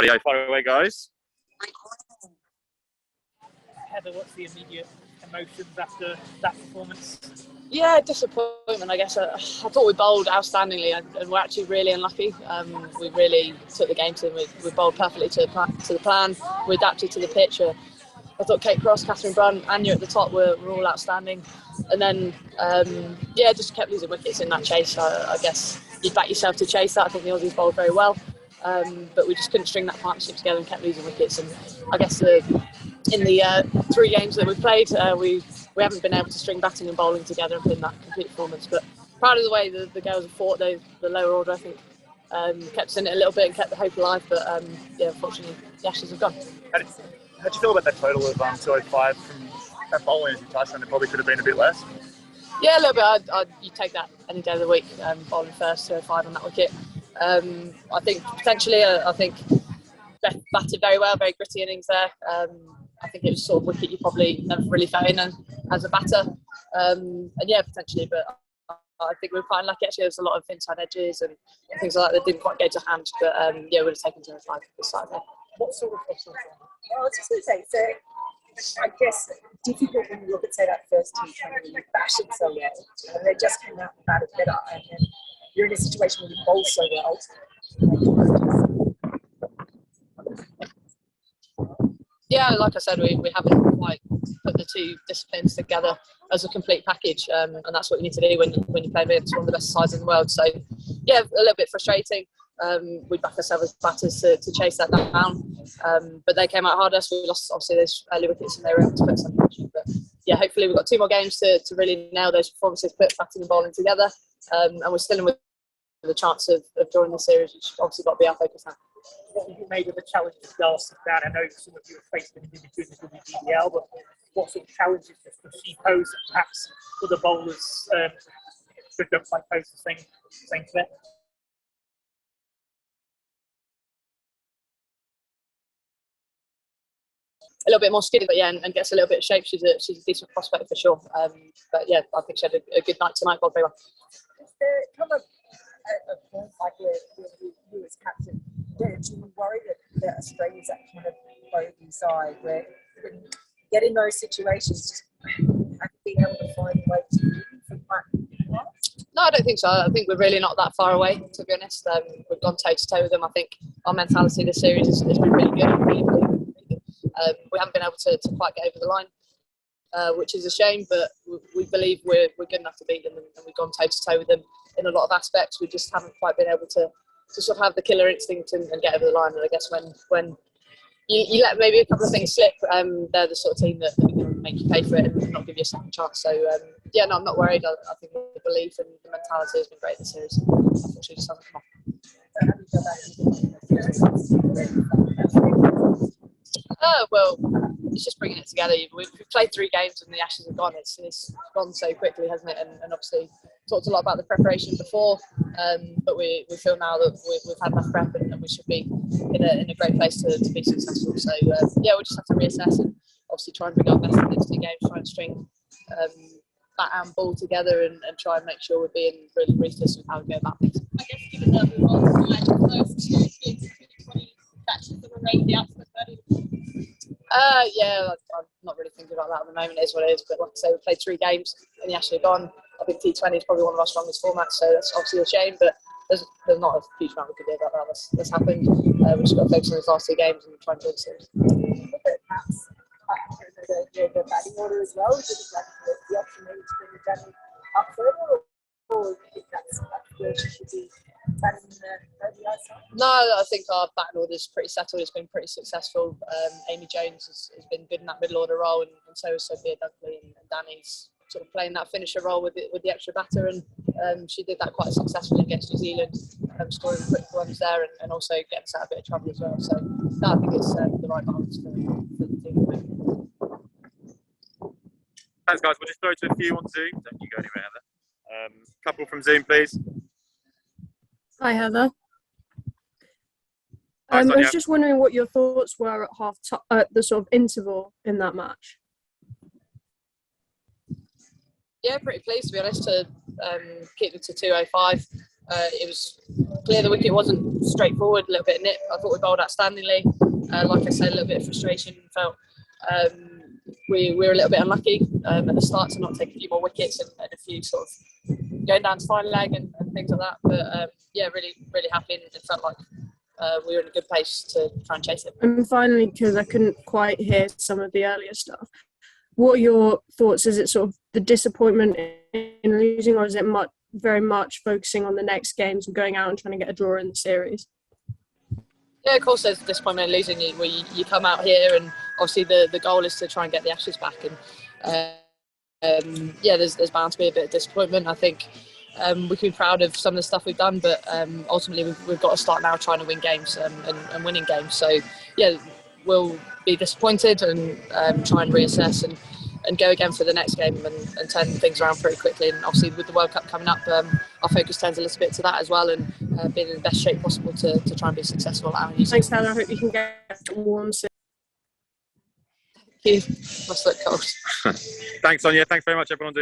Radio, fire away, guys. Heather, what's the immediate emotions after that performance? Yeah, disappointment, I guess. I thought we bowled outstandingly and we're actually really unlucky. We really took the game to them. We bowled perfectly to the plan. We adapted to the pitch. I thought Kate Cross, Catherine Brunt, Anya at the top were all outstanding. And then, just kept losing wickets in that chase. I guess you'd back yourself to chase that. I think the Aussies bowled very well. But we just couldn't string that partnership together and kept losing wickets. And I guess in the 3 games that we've played, we haven't been able to string batting and bowling together and pin that complete performance. But proud of the way the girls have fought. The lower order, I think, kept us in it a little bit and kept the hope alive. But unfortunately, the Ashes have gone. How do you feel about that total of 205 from that bowling, as you touched on? It probably could have been a bit less. Yeah, a little bit. You take that any day of the week, bowling first, 205 on that wicket. I think potentially, Beth batted very well, very gritty innings there. I think it was sort of wicket you probably never really fell in as a batter. Potentially, but I think we were quite unlucky actually. There was a lot of inside edges and things like that that didn't quite go to hand. But we would have taken 205 this side there. What sort of question? I was just going to say, so I guess difficult when you look at, say, that first T20, you batted so well, and they just came out and batted better, and then you're in a situation where you bowl so well. Yeah, like I said, we haven't quite put the 2 disciplines together as a complete package, and that's what you need to do when you play against one of the best sides in the world. So, yeah, a little bit frustrating. We back ourselves as batters to chase that down, but they came out harder. So we lost obviously those early wickets, and they were able to put some pressure. But yeah, hopefully we've got 2 more games to really nail those performances, put batting and bowling together, and we're still in with the chance of drawing the series, which obviously got to be our focus now. What have you made of the challenges last down? I know some of you have faced them in between the WDL, but what sort of challenges does she pose that perhaps other bowlers don't quite pose the same threat? A little bit more skiddy, but yeah, and gets a little bit of shape. She's a decent prospect for sure. But yeah, I think she had a good night tonight. Bowled very well. Is there come a point like where you as captain, where you worry that Australia's that kind of bogey side where when you get in those situations, just being able to find a way to move from that? No, I don't think so. I think we're really not that far away, to be honest. We've gone toe to toe with them. I think our mentality this series has been really good. We haven't been able to quite get over the line, which is a shame, but we believe we're good enough to beat them, and we've gone toe to toe with them in a lot of aspects. We just haven't quite been able to sort of have the killer instinct and get over the line. And I guess when you let maybe a couple of things slip, they're the sort of team that can make you pay for it and not give you a second chance. So I'm not worried. I think the belief and the mentality has been great this series. Unfortunately, just hasn't come off. Well, it's just bringing it together. We've played 3 games and the Ashes have gone. It's gone so quickly, hasn't it? And obviously talked a lot about the preparation before, but we feel now that we've had enough prep and we should be in a great place to be successful. So we'll just have to reassess and obviously try and bring our best in the next 2 games, try and string bat and ball together and try and make sure we're being really ruthless with how we go about things. I guess given that we were on the first 2 gigs of 2020 matches that were made the outfit 30. I'm not really thinking about that at the moment. It is what it is. But like I say, we played 3 games and the Ashes are gone. I think T20 is probably one of our strongest formats, so that's obviously a shame. But there's not a huge amount we could do about that. That's happened. We've just got to focus on those last 2 games and try and do the series. Look at perhaps the batting order as well. Is it like the option maybe to bring the batting up further, or do you think that's where she should be batting in the ODI side? No, I think our batting order is pretty settled. It's been pretty successful. Amy Jones has been good in that middle order role, and so is Sophia Dunkley, and Danny's sort of playing that finisher role with the extra batter, and she did that quite successfully against New Zealand, scoring quick runs there and also getting us out a bit of trouble as well. So no, I think it's the right balance for the team. Thanks, guys. We'll just throw to a few on Zoom. Don't you go anywhere, Heather. Couple from Zoom, please. Hi, Heather. Hi, I Sonia. was just wondering what your thoughts were at the sort of interval in that match. Yeah, pretty pleased to be honest to keep it to 205. It was clear the wicket wasn't straightforward, a little bit of nip. I thought we bowled outstandingly. Like I said, a little bit of frustration. Felt we were a little bit unlucky at the start to not take a few more wickets and a few sort of going down to final leg and things like that. But yeah, really happy and felt like we were in a good pace to try and chase it. And finally, because I couldn't quite hear some of the earlier stuff, what are your thoughts? Is it sort of the disappointment in losing, or is it very much focusing on the next games and going out and trying to get a draw in the series? Yeah, of course there's disappointment in losing. You come out here and obviously the goal is to try and get the Ashes back. And yeah, there's bound to be a bit of disappointment. I think we can be proud of some of the stuff we've done, but ultimately we've got to start now trying to win games and winning games. So yeah, we'll be disappointed and try and reassess and go again for the next game and turn things around pretty quickly. And obviously with the World Cup coming up, our focus turns a little bit to that as well, and being in the best shape possible to try and be successful at our New Zealand. Thanks, Hannah. I hope you can get warm soon. Thank you. Must look cold. Thanks, Sonia. Thanks very much, everyone.